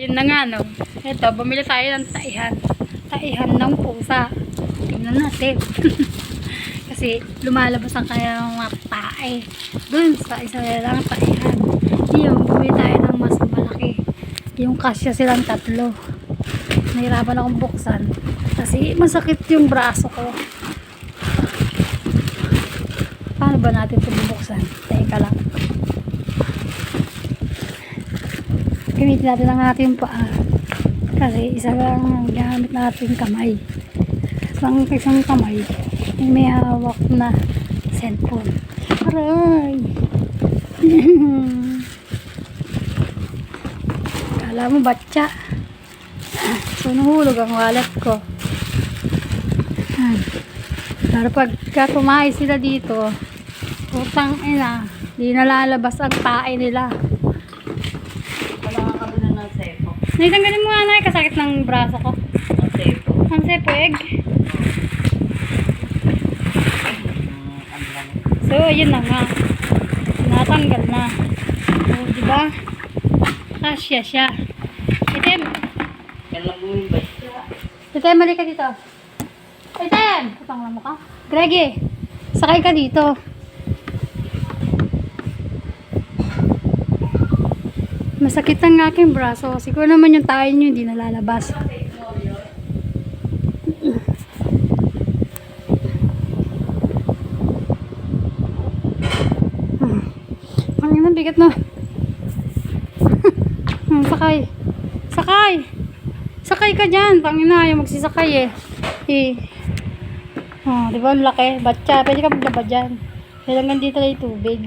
Ayun na nga, no. Ito, bumili tayo ng taihan. Taihan ng pusa. Tingnan natin. Kasi lumalabas ang kanyang mga tae. Dun sa isa lang taihan. Yung bumili tayo ng mas malaki. Yung kasya silang tatlo. Nahirapan akong buksan. Kasi masakit yung braso ko. Paano ba natin ito bubuksan? Teka lang. Gamitin natin ang ating paa. Kasi isa lang ang gamit natin kamay. Isang kamay ay may hawak na cellphone. Aray! Kala mo batya. So nahulog ang wallet ko. Pero pagka tumahay sila dito, utang ina, di nalalabas ang tae nila. Naitanggalin mo nga na, kasakit ng braso ko. Ang sepo egg. So, yun na nga. Natanggal na. So, diba? Kasya siya. Item! Item, mali ka dito. Item! Putang mo ka. Greggy, sakay ka dito. Masakit ang aking braso. Siguro naman yung tayo nyo hindi nalalabas. Ang bigat na. Sakay. Sakay! Sakay ka dyan. Pangina, yung magsisakay Oh, di ba ang laki? Batya, pwede ka maglaba dyan. Kailangan dito na yung tubig.